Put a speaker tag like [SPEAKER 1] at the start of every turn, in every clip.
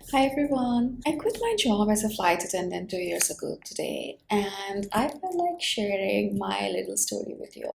[SPEAKER 1] Hi everyone. I quit my job as a flight attendant 2 years ago today, and I felt like sharing my little story with you.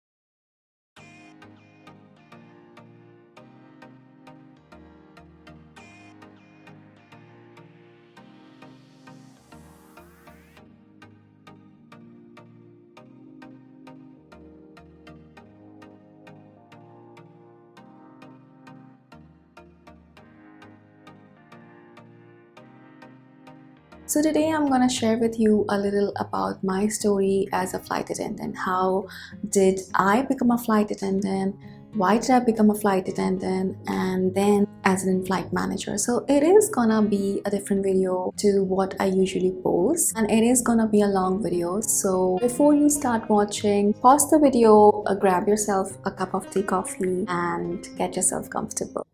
[SPEAKER 1] So today I'm gonna share with you a little about my story as a flight attendant. How did I become a flight attendant? Why did I become a flight attendant? And then as an in-flight manager. So it is gonna be a different video to what I usually post, and it is gonna be a long video. So before you start watching, pause the video, grab yourself a cup of tea, coffee, and get yourself comfortable.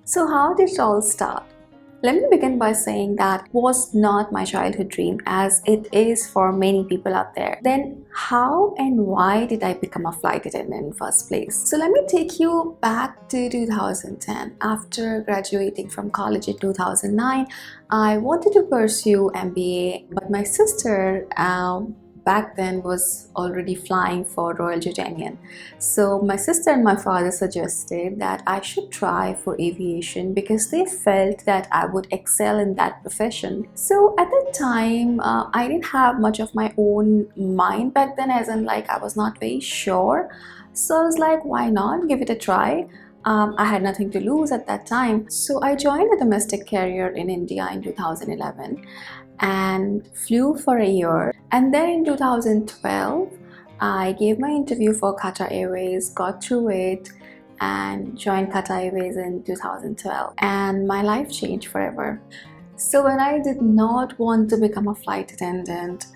[SPEAKER 1] So how did it all start? Let me begin by saying that was not my childhood dream as it is for many people out there. Then how and why did I become a flight attendant in the first place? So let me take you back to 2010. After graduating from college in 2009, I wanted to pursue MBA, but my sister back then was already flying for Royal Jordanian. So my sister and my father suggested that I should try for aviation because they felt that I would excel in that profession. So at that time, I didn't have much of my own mind back then, as in like I was not very sure. So I was like, why not give it a try? I had nothing to lose at that time. So I joined a domestic carrier in India in 2011 and flew for a year. And then in 2012, I gave my interview for Qatar Airways, got through it, and joined Qatar Airways in 2012. And my life changed forever. So when I did not want to become a flight attendant,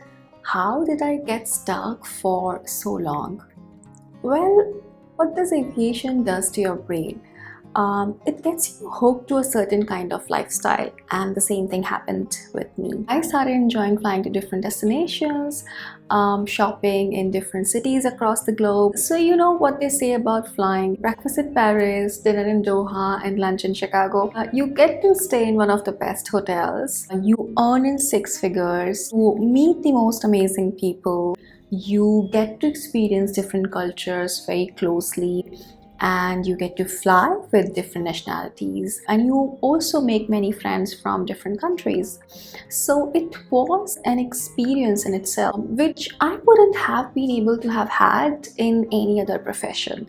[SPEAKER 1] how did I get stuck for so long? Well, what does aviation does to your brain? It gets you hooked to a certain kind of lifestyle, and the same thing happened with me. I started enjoying flying to different destinations, shopping in different cities across the globe. So you know what they say about flying: breakfast in Paris, dinner in Doha, and lunch in Chicago. You get to stay in one of the best hotels. You earn in six figures. You meet the most amazing people. You get to experience different cultures very closely, and you get to fly with different nationalities, and you also make many friends from different countries. So it was an experience in itself which I wouldn't have been able to have had in any other profession.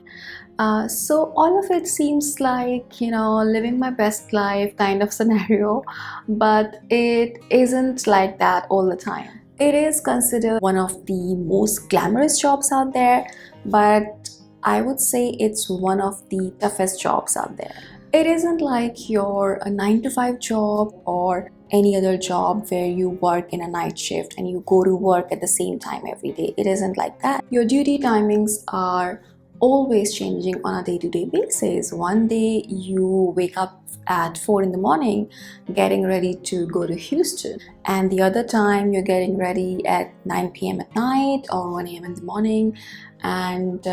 [SPEAKER 1] So all of it seems like, living my best life kind of scenario, but it isn't like that all the time. It is considered one of the most glamorous jobs out there, but I would say it's one of the toughest jobs out there. It isn't like your a 9 to 5 job or any other job where you work in a night shift and you go to work at the same time every day. It isn't like that. Your duty timings are always changing on a day-to-day basis. One day you wake up at 4 in the morning getting ready to go to Houston, and the other time you're getting ready at 9 p.m. at night or 1 a.m. in the morning and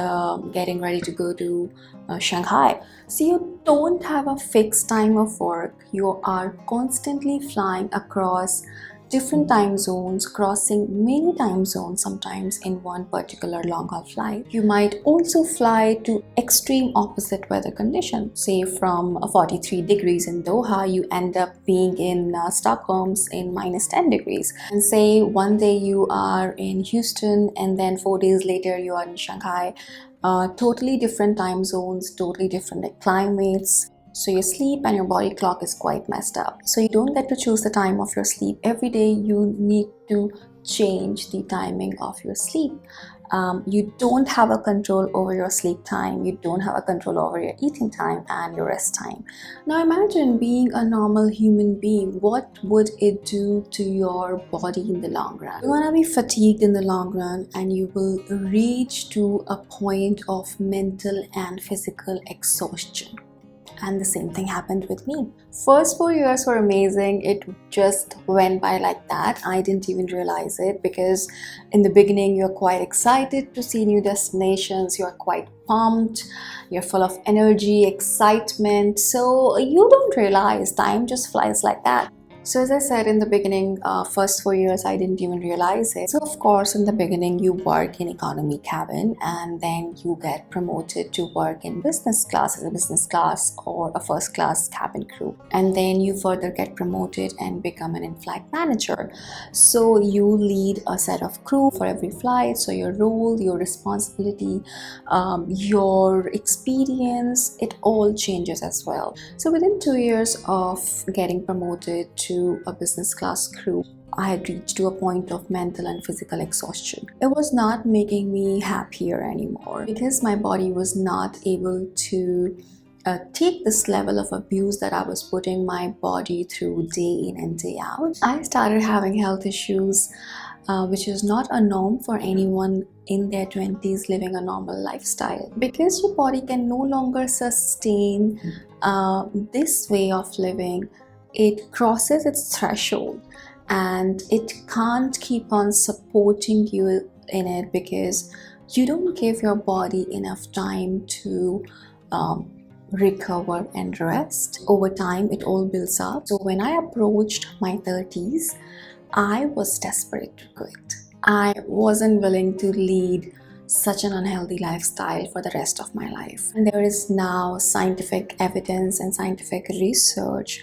[SPEAKER 1] getting ready to go to Shanghai. So you don't have a fixed time of work. You are constantly flying across different time zones, crossing many time zones sometimes in one particular long haul flight. You might also fly to extreme opposite weather conditions. Say from 43 degrees in Doha, you end up being in Stockholm's in -10 degrees. And say one day you are in Houston and then 4 days later you are in Shanghai. Totally different time zones, totally different climates. So your sleep and your body clock is quite messed up. So you don't get to choose the time of your sleep. Every day you need to change the timing of your sleep. You don't have a control over your sleep time. You don't have a control over your eating time and your rest time. Now imagine being a normal human being. What would it do to your body in the long run? You're gonna be fatigued in the long run, and you will reach to a point of mental and physical exhaustion. And the same thing happened with me. First 4 years were amazing. It just went by like that. I didn't even realize it because in the beginning you're quite excited to see new destinations. You're quite pumped. You're full of energy, excitement. So you don't realize time just flies like that. So as I said in the beginning, first 4 years I didn't even realize it. So of course in the beginning you work in economy cabin and then you get promoted to work in business class as a business class or a first class cabin crew. And then you further get promoted and become an in-flight manager. So you lead a set of crew for every flight. So your role, your responsibility, your experience, it all changes as well. So within 2 years of getting promoted to a business class crew, I had reached to a point of mental and physical exhaustion. It was not making me happier anymore because my body was not able to take this level of abuse that I was putting my body through day in and day out. I started having health issues, which is not a norm for anyone in their 20s living a normal lifestyle, because your body can no longer sustain this way of living. It crosses its threshold and it can't keep on supporting you in it because you don't give your body enough time to recover and rest. Over time it all builds up. So when I approached my 30s, I was desperate to quit. I wasn't willing to lead such an unhealthy lifestyle for the rest of my life. And there is now scientific evidence and scientific research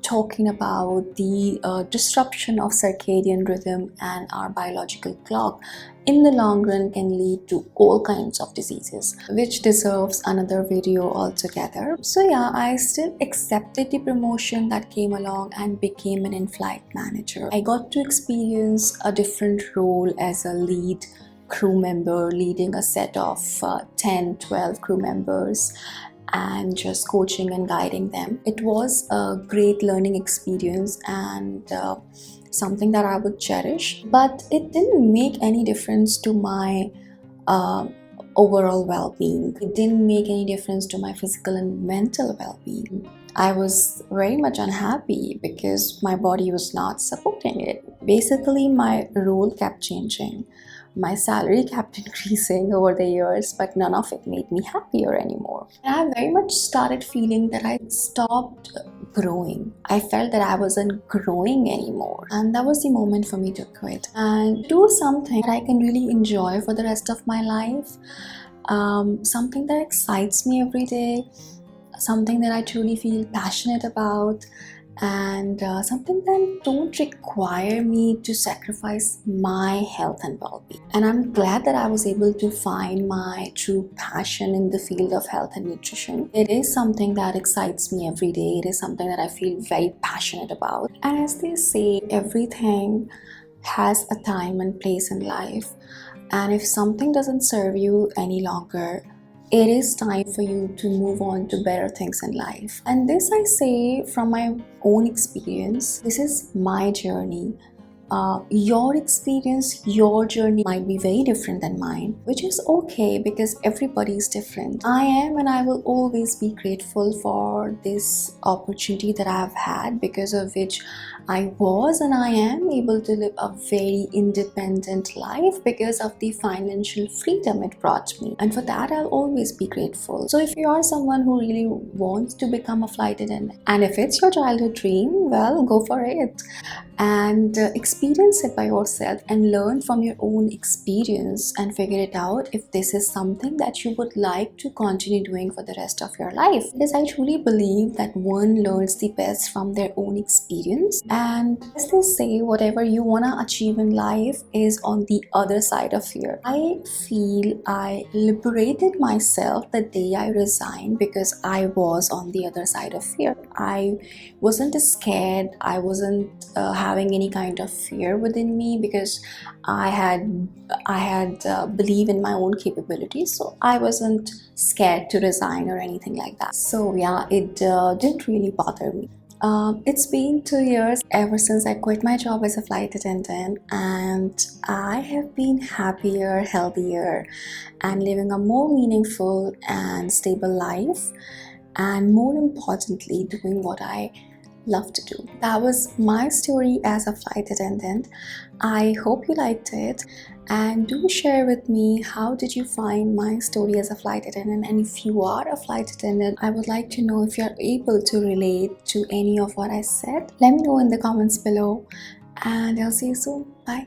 [SPEAKER 1] talking about the disruption of circadian rhythm and our biological clock in the long run can lead to all kinds of diseases, which deserves another video altogether. So yeah, I still accepted the promotion that came along and became an in-flight manager. I got to experience a different role as a lead crew member, leading a set of 10-12 crew members and just coaching and guiding them. It was a great learning experience and something that I would cherish, but it didn't make any difference to my overall well-being. It didn't make any difference to my physical and mental well-being. I was very much unhappy because my body was not supporting it. Basically, my role kept changing. My salary kept increasing over the years, but none of it made me happier anymore. And I very much started feeling that I stopped growing. I felt that I wasn't growing anymore. And that was the moment for me to quit and do something that I can really enjoy for the rest of my life. Something that excites me every day, something that I truly feel passionate about, and something that don't require me to sacrifice my health and well-being. And I'm glad that I was able to find my true passion in the field of health and nutrition. It is something that excites me every day. It is something that I feel very passionate about. And as they say, everything has a time and place in life. And if something doesn't serve you any longer, it is time for you to move on to better things in life. And this I say from my own experience. This is my journey. Your experience, your journey might be very different than mine, which is okay because everybody is different. I am and I will always be grateful for this opportunity that I have had, because of which I was and I am able to live a very independent life because of the financial freedom it brought me. And for that, I'll always be grateful. So if you are someone who really wants to become a flight attendant, and if it's your childhood dream, well, go for it. And experience it by yourself and learn from your own experience and figure it out if this is something that you would like to continue doing for the rest of your life. Because I truly believe that one learns the best from their own experience. And as they say, whatever you want to achieve in life is on the other side of fear. I feel I liberated myself the day I resigned because I was on the other side of fear. I wasn't scared. I wasn't having any kind of fear within me because I had believe in my own capabilities, so I wasn't scared to resign or anything like that. So yeah, it didn't really bother me. It's been 2 years ever since I quit my job as a flight attendant, and I have been happier, healthier, and living a more meaningful and stable life, and more importantly, doing what I love to do. That was my story as a flight attendant. I hope you liked it, and do share with me how did you find my story as a flight attendant. And if you are a flight attendant, I would like to know if you're able to relate to any of what I said. Let me know in the comments below, and I'll see you soon. Bye.